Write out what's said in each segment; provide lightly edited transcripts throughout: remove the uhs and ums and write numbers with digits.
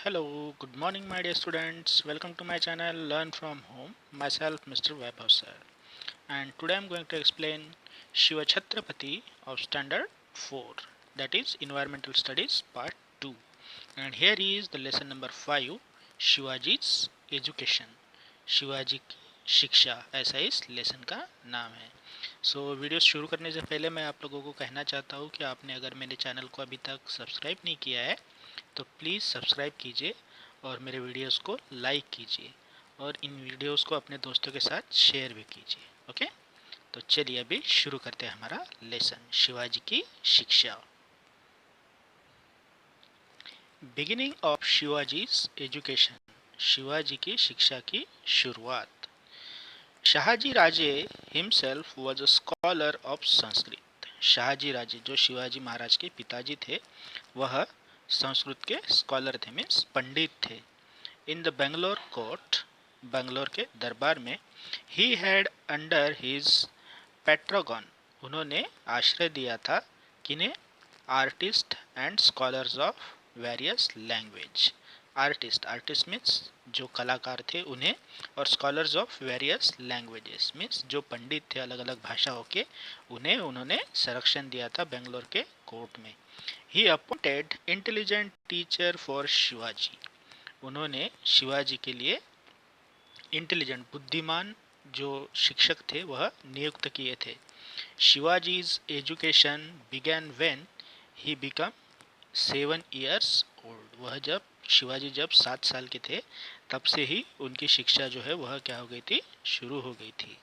Hello, good morning, my dear students. Welcome to my channel Learn from Home. Myself, Mr. Vaibhav sir. And today I'm going to explain Shiva Chhatrapati of Standard 4, that is Environmental Studies Part 2. And here is the lesson number 5, Shivaji's Education. Shivaji की शिक्षा, ऐसा इस lesson का नाम है। Video शुरू करने से पहले मैं आप लोगों को कहना चाहता हूँ कि आपने अगर मेरे चैनल को अभी तक सब्सक्राइब नहीं किया है तो प्लीज़ सब्सक्राइब कीजिए और मेरे वीडियोस को लाइक कीजिए और इन वीडियोस को अपने दोस्तों के साथ शेयर भी कीजिए। ओके, तो चलिए अभी शुरू करते हैं हमारा लेसन, शिवाजी की शिक्षा। Beginning of Shivaji's education, Shivaji की शिक्षा की शुरुआत। Shahaji Raje himself was a scholar of Sanskrit. Shahaji Raje जो शिवाजी महाराज के पिताजी थे वह संस्कृत के स्कॉलर थे, मीन्स पंडित थे। In the Bangalore court, Bangalore के दरबार में, ही हैड अंडर हिज पेट्रागन, उन्होंने आश्रय दिया था किन्हें? Artist and scholars of various language. Artist, artist means जो कलाकार थे उन्हें, और scholars of various languages means जो पंडित थे अलग अलग भाषाओं के, उन्हें उन्होंने संरक्षण दिया था बेंगलोर के कोर्ट में। ही appointed intelligent teacher for Shivaji, उन्होंने शिवाजी के लिए इंटेलिजेंट, बुद्धिमान जो शिक्षक थे वह नियुक्त किए थे। Shivaji's education began when he become 7 years old, वह जब शिवाजी जब 7 साल के थे तब से ही उनकी शिक्षा जो है वह क्या हो गई थी? शुरू हो गई थी।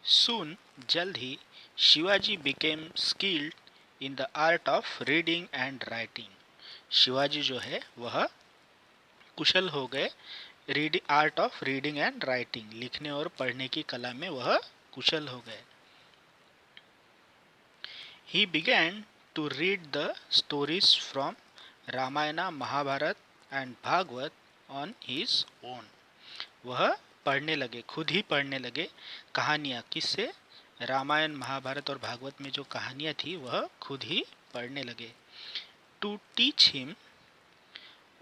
सून, जल्द ही, Shivaji became skilled in the art of reading and writing, Shivaji जो है वह कुशल हो गए art of reading and writing, लिखने और पढ़ने की कला में वह कुशल हो गए। He began to read the stories from Ramayana, Mahabharata and Bhagavata on his own, वह पढ़ने लगे, खुद ही पढ़ने लगे कहानियाँ, किससे? रामायण, महाभारत और भागवत में जो कहानियाँ थी वह खुद ही पढ़ने लगे। टू टीच हिम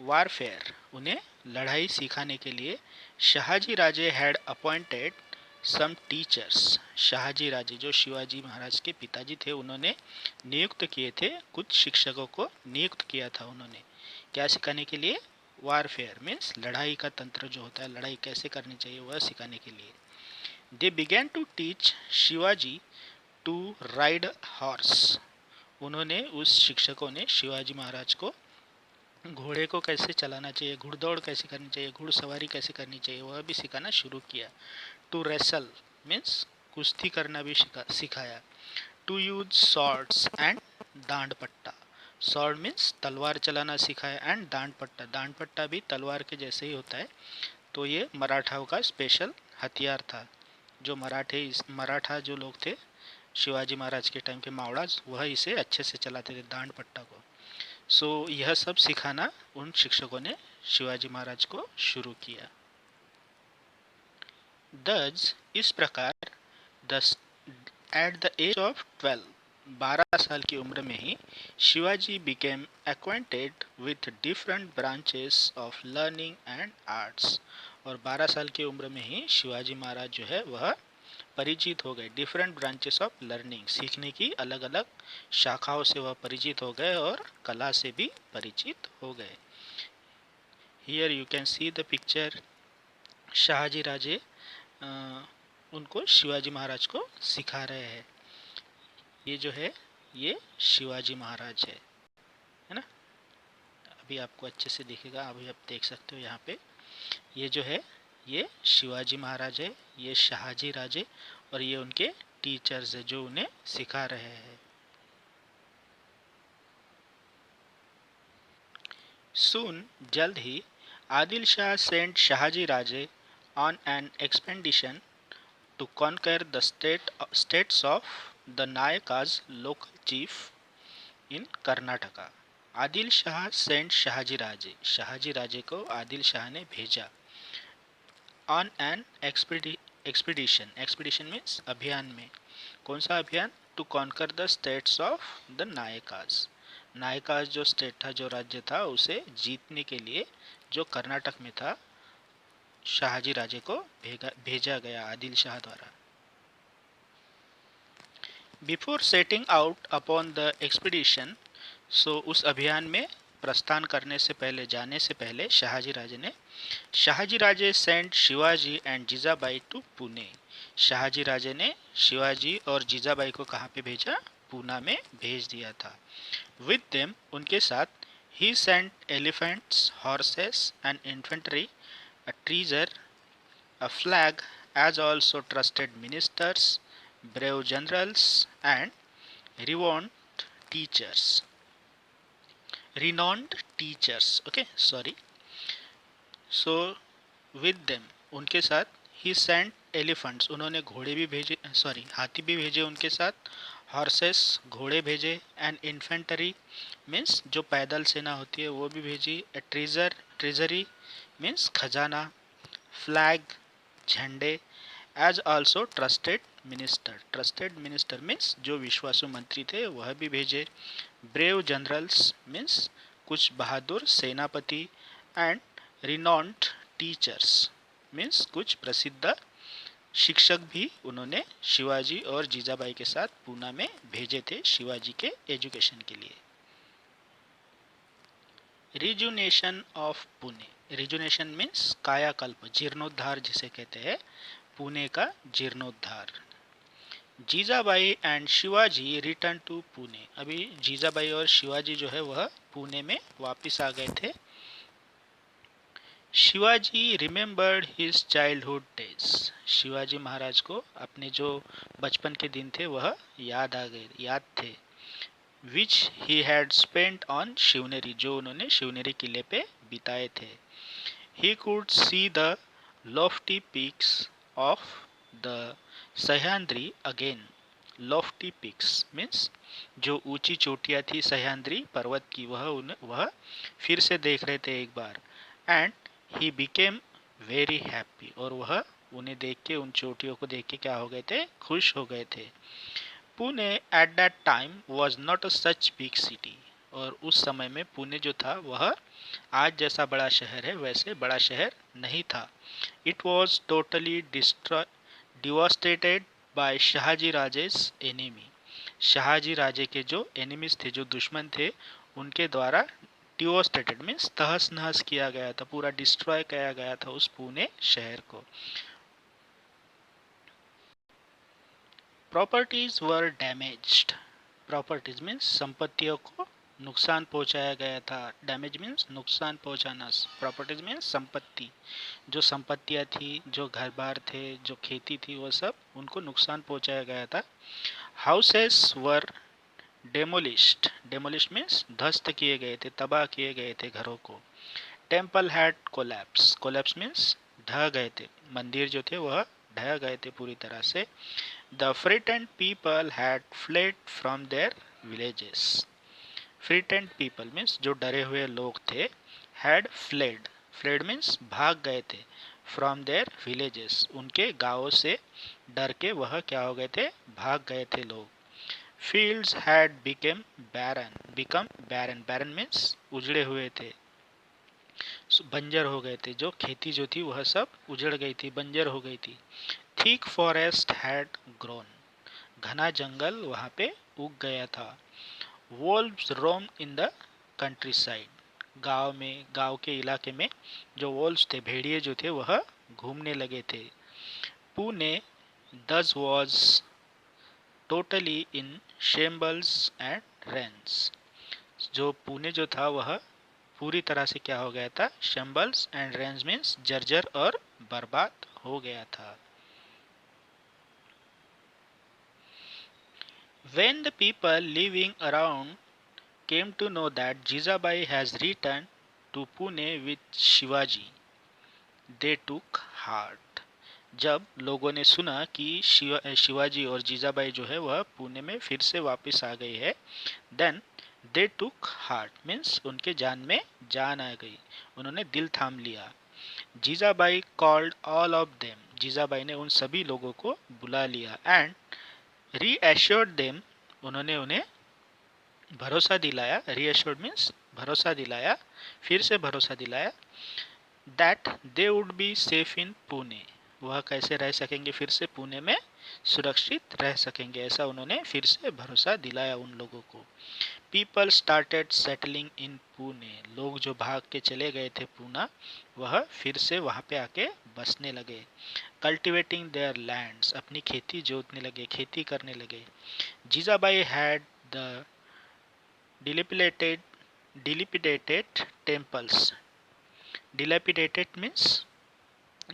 वारफेयर, उन्हें लड़ाई सिखाने के लिए Shahaji Raje had appointed some teachers, Shahaji Raje जो शिवाजी महाराज के पिताजी थे उन्होंने नियुक्त किए थे, कुछ शिक्षकों को नियुक्त किया था उन्होंने, क्या सिखाने के लिए? वारफेयर मीन्स लड़ाई का तंत्र जो होता है, लड़ाई कैसे करनी चाहिए वह सिखाने के लिए। They began to teach Shivaji to ride horse, उन्होंने, उस शिक्षकों ने शिवाजी महाराज को घोड़े को कैसे चलाना चाहिए, घुड़दौड़ कैसे करनी चाहिए, घुड़सवारी कैसे करनी चाहिए वह भी सिखाना शुरू किया। टू रेसल मीन्स कुश्ती करना भी सिखाया। टू यूज सॉर्ड्स एंड दांड पट्टा, सॉर्ड मीन्स तलवार चलाना सिखाया, एंड दांड पट्टा, दांड पट्टा भी तलवार के जैसे ही होता है, तो ये मराठाओं का स्पेशल हथियार था। जो मराठा जो लोग थे शिवाजी महाराज के टाइम के मावड़ाज, वह इसे अच्छे से चलाते थे दांड पट्टा को। यह सब सिखाना उन शिक्षकों ने शिवाजी महाराज को शुरू किया। दस, इस प्रकार, दस एट द एज ऑफ 12, 12 साल की उम्र में ही Shivaji became acquainted with different branches of learning and arts, और 12 साल की उम्र में ही शिवाजी महाराज जो है वह परिचित हो गए, डिफरेंट ब्रांचेस ऑफ लर्निंग, सीखने की अलग अलग शाखाओं से वह परिचित हो गए और कला से भी परिचित हो गए। Here you can see the picture, Shahaji Raje उनको शिवाजी महाराज को सिखा रहे हैं। ये जो है ये शिवाजी महाराज है ना, अभी आपको अच्छे से दिखेगा, अभी आप देख सकते हो यहाँ पे, ये जो है ये शिवाजी महाराज है, ये शाहजी राजे, और ये उनके टीचर्स है जो उन्हें सिखा रहे हैं। सून, जल्द ही, Adil Shah sent Shahaji Raje on an expedition to conquer the states of the Nayakas local chief in Karnataka. Adil Shah sent Shahaji Raje, Shahaji Raje को आदिल शाह ने भेजा on an expedition, expedition means अभियान में, कौन सा अभियान? To conquer the states of the Nayakas. Nayakas जो स्टेट था, जो राज्य था, उसे जीतने के लिए जो कर्नाटक में था, शाहजी राजे को भेजा गया आदिल शाह द्वारा। Before setting out upon the expedition, so उस अभियान में प्रस्थान करने से पहले, जाने से पहले Shahaji Raje sent Shivaji and Jijabai to Pune. Shahaji Raje ने शिवाजी और जीजाबाई को कहाँ पे भेजा? पूना में भेज दिया था। विद देम, उनके साथ, he sent elephants, horses and infantry, a treasure, a flag, as also trusted ministers, brave generals, and renowned teachers. Renowned teachers. Okay, sorry. So with them, उनके साथ, he sent elephants, उन्होंने घोड़े भी भेजे, sorry हाथी भी भेजे उनके साथ, हॉर्सेस घोड़े भेजे, एंड इन्फेंट्री मीन्स जो पैदल सेना होती है वो भी भेजी, ट्रेजरी मीन्स खजाना, फ्लैग झंडे, as also trusted minister means जो विश्वासु मंत्री थे वह भी भेजे, ब्रेव जनरल्स मीन्स कुछ बहादुर सेनापति, एंड रिनॉन्ड टीचर्स मीन्स कुछ प्रसिद्ध शिक्षक भी उन्होंने शिवाजी और जीजाबाई के साथ पूना में भेजे थे शिवाजी के एजुकेशन के लिए। Rejuvenation of Pune. Rejuvenation means कायाकल्प, जीर्णोद्धार जिसे कहते हैं, पुणे का जीर्णोद्धार। Jijabai and Shivaji return to Pune. अभी जीजाबाई और शिवाजी जो है वह पुणे में वापस आ गए थे। Shivaji remembered his childhood days. Shivaji Maharaj को अपने जो बचपन के दिन थे वह याद थे। Which he had spent on Shivneri, जो उन्होंने शिवनेरी किले पे बिताए थे। He could see the lofty peaks of the Sahyadri again. Lofty peaks means जो ऊंची चोटियां थी सह्याद्री पर्वत की, वह फिर से देख रहे थे एक बार। And he became very happy, और वह उन्हें देख के, उन चोटियों को देख के क्या हो गए थे? खुश हो गए थे। Pune at that time was not a such big city, और उस समय में पुणे जो था वह आज जैसा बड़ा शहर है वैसे बड़ा शहर नहीं था। It was totally devastated by Shahaji Raje's enemy. Shahaji Raje के जो एनिमीज थे, जो दुश्मन थे, उनके द्वारा डिवास्टेटेड मीन्स तहस नहस किया गया था, पूरा डिस्ट्रॉय किया गया था उस पुणे शहर को। प्रॉपर्टीज वर डैमेज्ड। प्रॉपर्टीज मीन्स संपत्तियों को नुकसान पहुंचाया गया था। डैमेज मीन्स नुकसान पहुंचाना। प्रॉपर्टीज मीन्स संपत्ति, जो संपत्तियां थी, जो घर बार थे, जो खेती थी, वो सब उनको नुकसान पहुंचाया गया था। हाउसेस वर डेमोलिश्ड। डेमोलिश्ड मीन्स ध्वस्त किए गए थे, तबाह किए गए थे घरों को। Temple had collapse. Collapse means ढह गए थे, मंदिर जो थे वह ढह गए थे पूरी तरह से। The frightened people had fled from their villages. Frightened people means जो डरे हुए लोग थे, had fled. Fled means भाग गए थे, from their villages उनके गांवों से डर के वह क्या हो गए थे? भाग गए थे लोग। Fields had become barren. Barren means उजड़े हुए थे, बंजर हो गए थे, जो खेती जो थी वह सब उजड़ गई थी, बंजर हो गई थी। Thick forest had grown. घना जंगल वहाँ पे उग गया था। Wolves roamed in the countryside. गांव के इलाके में जो wolves थे, भेड़िए जो थे, वह घूमने लगे थे। Pune thus was totally in shambles and ruins. जो पुणे जो था वह पूरी तरह से क्या हो गया था? shambles and ruins means जर्जर और बर्बाद हो गया था। When the people living around came to know that Jijabai has returned to Pune with Shivaji, they took heart. जब लोगों ने सुना कि शिवाजी और जीजाबाई जो है वह पुणे में फिर से वापस आ गई है, then they took heart means उनके जान में जान आ गई, उन्होंने दिल थाम लिया। Jijabai called all of them. Jijabai ने उन सभी लोगों को बुला लिया and reassured them उन्होंने उन्हें भरोसा दिलाया, रीअश्योर्ड मीन्स भरोसा दिलाया, फिर से भरोसा दिलाया, that they would be safe in Pune, वह कैसे रह सकेंगे, फिर से पुणे में सुरक्षित रह सकेंगे, ऐसा उन्होंने फिर से भरोसा दिलाया उन लोगों को। People started settling in Pune, लोग जो भाग के चले गए थे पूना, वह फिर से वहाँ पे आके बसने लगे। कल्टिवेटिंग देयर लैंड्स, अपनी खेती जोतने लगे, खेती करने लगे। Jijabai had the dilapidated dilapidated temples, dilapidated means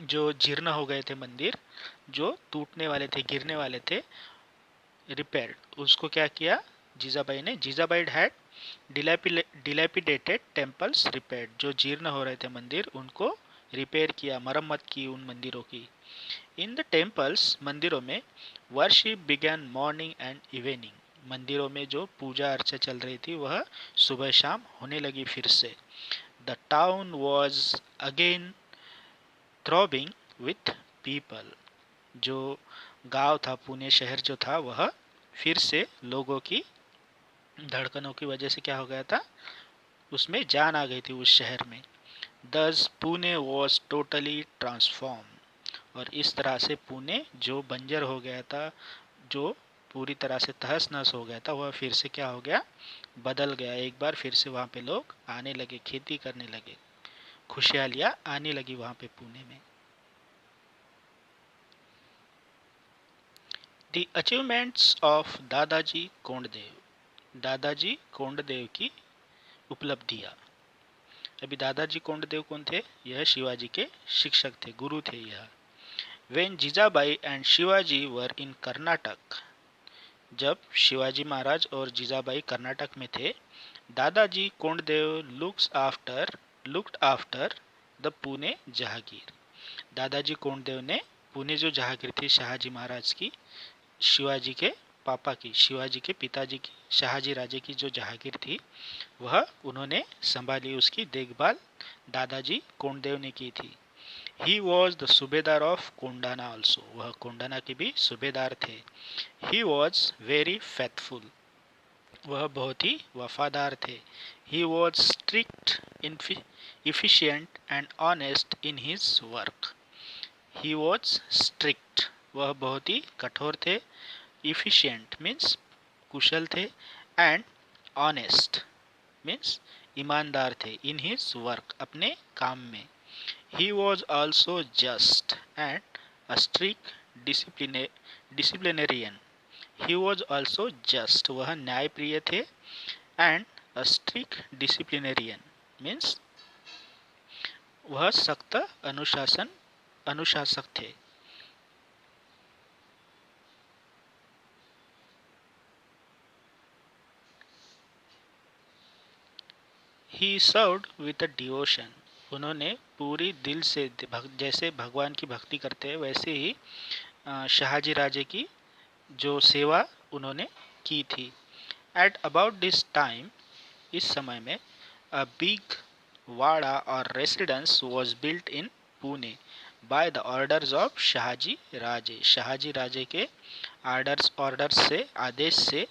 जो जीर्ण हो गए थे मंदिर, जो टूटने वाले थे, गिरने वाले थे, रिपेयर, उसको क्या किया जीजाबाई ने, Jijabai had dilapidated temples repaired, जो जीर्ण हो रहे थे मंदिर उनको रिपेयर किया, मरम्मत की उन मंदिरों की। इन द टेम्पल्स, मंदिरों में, worship began morning and evening, मंदिरों में जो पूजा अर्चा चल रही थी वह सुबह शाम होने लगी फिर से। The town was again throbbing with people, जो गांव था, पुणे शहर जो था, वह फिर से लोगों की धड़कनों की वजह से क्या हो गया था, उसमें जान आ गई थी उस शहर में। दस पुणे वॉज टोटली ट्रांसफॉर्म, और इस तरह से पुणे जो बंजर हो गया था, जो पूरी तरह से तहस नहस हो गया था, वह फिर से क्या हो गया, बदल गया। एक बार फिर से वहाँ पे लोग आने लगे, खेती करने लगे, खुशहालियाँ आने लगी वहाँ पे पुणे में। द अचीवमेंट्स ऑफ दादाजी कोंडदेव, दादाजी कोंडदेव की उपलब्धियाँ। अभी दादाजी कोंडदेव कौन थे, यह शिवाजी के शिक्षक थे, गुरु थे यह। When Jijabai and Shivaji were in Karnataka, जब शिवाजी महाराज और जीजाबाई कर्नाटक में थे, Dadaji Konddev looked after the Pune jahagir, Dadaji Konddev ने पुणे जो जहागीर थी शाहजी महाराज की, शिवाजी के पापा की, शिवाजी के पिताजी की, शाहजी राजे की जो जहागीर थी, वह उन्होंने संभाली, उसकी देखभाल दादाजी कोंडदेव ने की थी। ही वॉज द सूबेदार ऑफ कोंडाना ऑल्सो, वह कोंडाना के भी सूबेदार थे। ही वॉज वेरी फेथफुल, वह बहुत ही वफादार थे। He was strict, efficient and honest in his work, he was strict, वह बहुत ही कठोर थे, इफिशिएंट मीन्स कुशल थे, एंड ऑनेस्ट मीन्स ईमानदार थे, इन हिज वर्क अपने काम में। He was also just and a strict disciplinarian, he was also just, वह न्यायप्रिय थे, and a strict disciplinarian means वह सख्त अनुशासक थे। ही सर्व्ड विद अ डिवोशन, उन्होंने पूरी दिल से, जैसे भगवान की भक्ति करते हैं वैसे ही शाहजी राजे की जो सेवा उन्होंने की थी। एट अबाउट दिस टाइम, इस समय में, अ बिग वाड़ा और residence was built in Pune by the orders of Shahaji Raje, Shahaji Raje के ऑर्डर्स से, आदेश से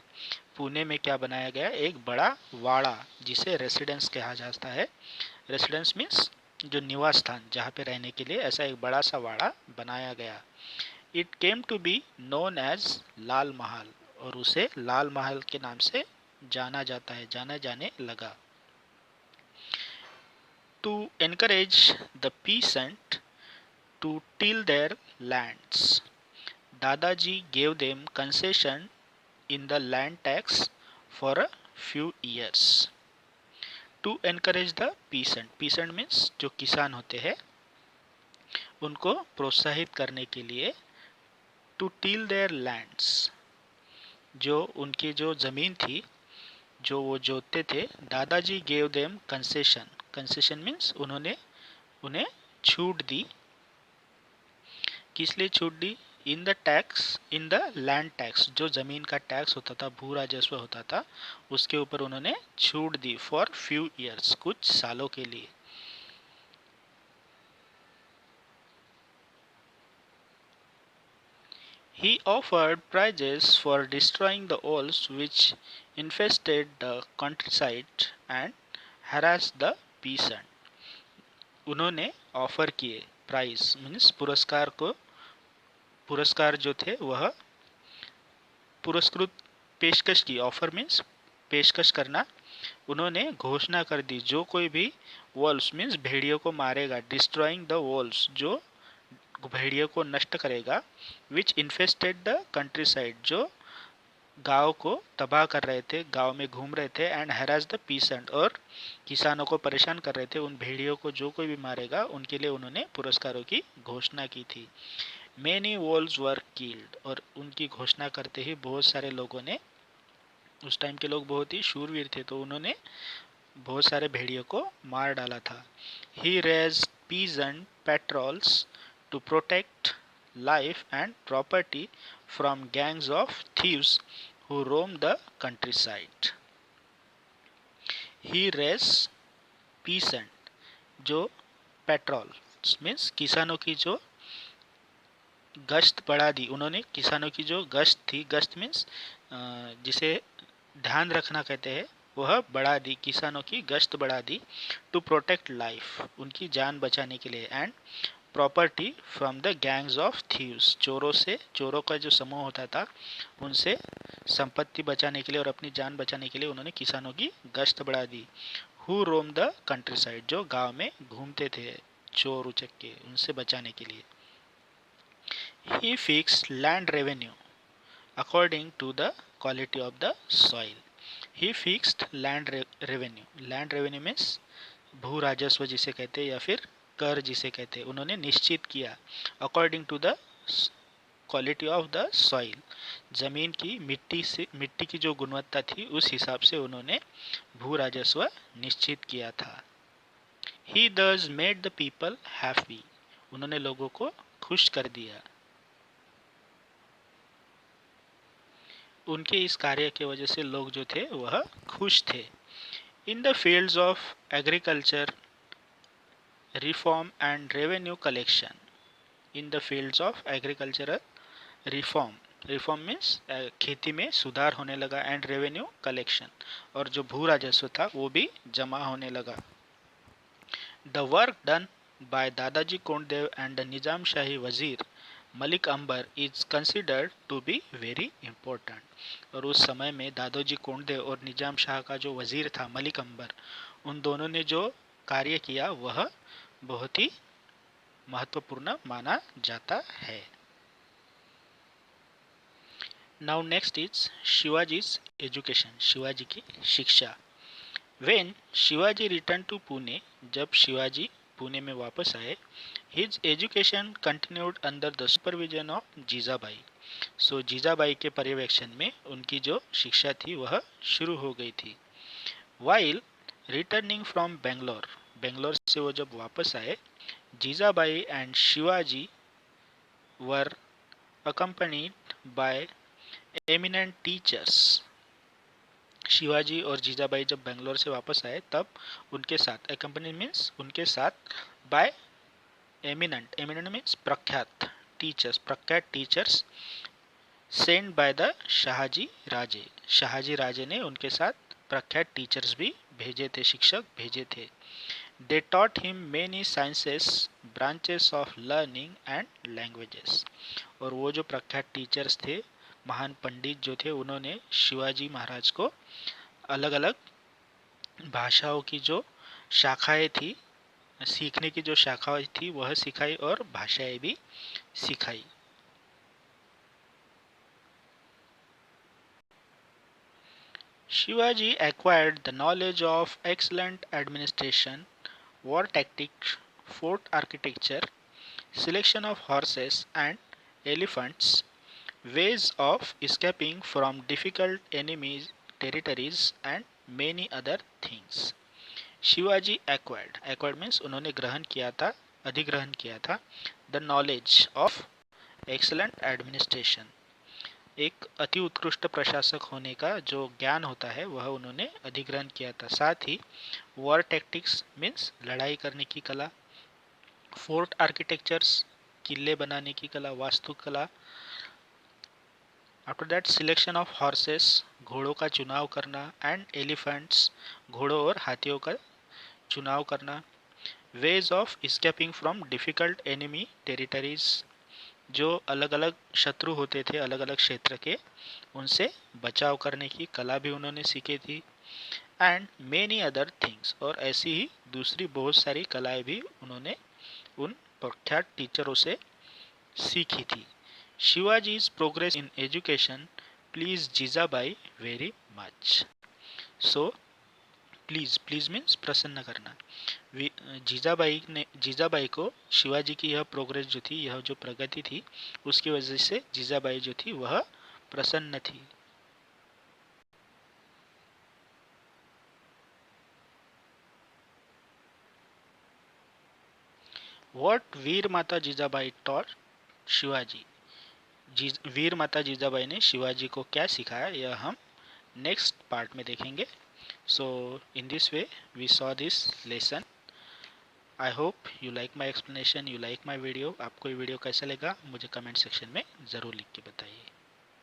पुणे में क्या बनाया गया, एक बड़ा वाड़ा, जिसे रेसिडेंस कहा जाता है। रेसिडेंस मीन्स जो निवास स्थान, जहाँ पे रहने के लिए ऐसा एक बड़ा सा वाड़ा बनाया गया। It came to be known as Lal Mahal, और उसे लाल महल के नाम से जाना जाता है, जाना जाने लगा। To encourage the peasant to till their lands, Dadaji gave them concession in the land tax for a few years. To encourage the peasant, peasant means जो किसान होते हैं, उनको प्रोत्साहित करने के लिए, to till their lands, जो उनकी जो ज़मीन थी, जो वो जोतते थे, दादाजी gave them concession, concession means उन्होंने उन्हें छूट दी। किस लिए छूट दी, in the tax, in the land tax, जो ज़मीन का टैक्स होता था, भू राजस्व होता था, उसके ऊपर उन्होंने छूट दी, फॉर फ्यू ईयर्स, कुछ सालों के लिए। He offered prizes for destroying the wolves which infested the countryside and harassed the peasant. उन्होंने ऑफर किए, प्राइज मीन्स पुरस्कार जो थे वह पुरस्कृत पेशकश की, ऑफर मीन्स पेशकश करना। उन्होंने घोषणा कर दी, जो कोई भी वॉल्स मीन्स भेड़ियों को मारेगा, डिस्ट्रॉइंग द वॉल्स जो भेड़ियों को नष्ट करेगा, विच इन्फेस्टेड द कंट्री साइड जो गांव को तबाह कर रहे थे, गांव में घूम रहे थे, एंड हैरास द पीसेंट और किसानों को परेशान कर रहे थे, उन भेड़ियों को जो कोई भी मारेगा उनके लिए उन्होंने पुरस्कारों की घोषणा की थी। मेनी वॉल्स वर किल्ड, और उनकी घोषणा करते ही बहुत सारे लोगों ने, उस टाइम के लोग बहुत ही शूरवीर थे, तो उन्होंने बहुत सारे भेड़ियों को मार डाला था। He raised peasant patrols to protect life and property from gangs of thieves who roam the countryside. He raised peasant जो पेट्रोल मीन्स किसानों की जो गश्त बढ़ा दी, उन्होंने किसानों की जो गश्त थी, गश्त मीन्स जिसे ध्यान रखना कहते हैं, वह बढ़ा दी, किसानों की गश्त बढ़ा दी, टू प्रोटेक्ट लाइफ उनकी जान बचाने के लिए, and property from the gangs of thieves चोरों से, चोरों का जो समूह होता था उनसे संपत्ति बचाने के लिए और अपनी जान बचाने के लिए उन्होंने किसानों की गश्त बढ़ा दी। Who roam the countryside जो गांव में घूमते थे चोर उचक्के, उनसे बचाने के लिए। He fixed land revenue according to the quality of the soil. He fixed land revenue, land revenue means भू राजस्व जिसे कहते हैं या फिर कर जिसे कहते हैं, उन्होंने निश्चित किया, according to the quality of the soil जमीन की, मिट्टी की जो गुणवत्ता थी उस हिसाब से उन्होंने भू राजस्व निश्चित किया था। ही thus made the people happy, उन्होंने लोगों को खुश कर दिया। उनके इस कार्य की वजह से लोग जो थे वह खुश थे। In the fields of agriculture reform and revenue collection, in the fields of agricultural reform, reform means खेती में सुधार होने लगा, एंड रेवेन्यू कलेक्शन और जो भू राजस्व था वो भी जमा होने लगा। The work done by Dadaji Konddev and the Nizam Shahi wazir Malik Ambar is considered to be very important, और उस समय में दादोजी कोंडदेव और निजाम शाह का जो वजीर था मलिक अंबर, उन दोनों ने जो कार्य किया वह बहुत ही महत्वपूर्ण माना जाता है। Now next is Shivaji's education, Shivaji की शिक्षा। When Shivaji return to Pune, जब शिवाजी पुणे में वापस आए, his education continued under the supervision of Jijabai. So Jijabai के पर्यवेक्षण में उनकी जो शिक्षा थी वह शुरू हो गई थी। While returning from Bangalore, Bangalore से वो जब वापस आए, Jijabai and Shivaji were accompanied by eminent teachers। Shivaji और जीजाबाई जब बेंगलोर से वापस आए तब उनके साथ, accompanied मीन्स उनके साथ, by eminent, eminent मीन्स प्रख्यात, टीचर्स, प्रख्यात teachers, send by the Shahaji Raje, Shahaji Raje ने उनके साथ प्रख्यात टीचर्स भी भेजे थे, शिक्षक भेजे थे। They taught him many sciences, branches of learning and languages। और वो जो प्रख्यात टीचर्स थे, महान पंडित जो थे, उन्होंने शिवाजी महाराज को अलग अलग भाषाओं की जो शाखाएं थी, सीखने की जो शाखाएं थी वह सिखाई और भाषाएं भी सिखाई। Shivaji acquired the knowledge of excellent administration, war tactics, fort architecture, selection of horses and elephants, ways of escaping from difficult enemy territories and many other things। Shivaji acquired means उन्होंने ग्रहण किया था, अधिग्रहण किया था, the knowledge of excellent administration, एक अति उत्कृष्ट प्रशासक होने का जो ज्ञान होता है वह उन्होंने अधिग्रहण किया था। साथ ही वॉर टैक्टिक्स मीन्स लड़ाई करने की कला, फोर्ट आर्किटेक्चर्स किले बनाने की कला, वास्तुकला, after that selection of horses, घोड़ों का चुनाव करना, एंड एलिफेंट्स, घोड़ों और हाथियों का चुनाव करना। Ways of escaping from difficult enemy territories, जो अलग अलग शत्रु होते थे अलग अलग क्षेत्र के, उनसे बचाव करने की कला भी उन्होंने सीखी थी। एंड मेनी अदर थिंग्स, और ऐसी ही दूसरी बहुत सारी कलाएं भी उन्होंने उन प्रख्यात टीचरों से सीखी थी। शिवाजी's progress in education pleased Jijabai very much. So please means प्रसन्न करना। जीजाबाई को शिवाजी की यह प्रोग्रेस जो थी, यह जो प्रगति थी, उसकी वजह से जीजाबाई जो थी वह प्रसन्न थी। What वीर माता जीजाबाई taught शिवाजी, वीर माता जीजाबाई ने शिवाजी को क्या सिखाया, यह हम नेक्स्ट पार्ट में देखेंगे। So in this way we saw this lesson. I hope you like my explanation, you like my video. आपको ये वीडियो कैसा लगा मुझे कमेंट सेक्शन में ज़रूर लिख के बताइए।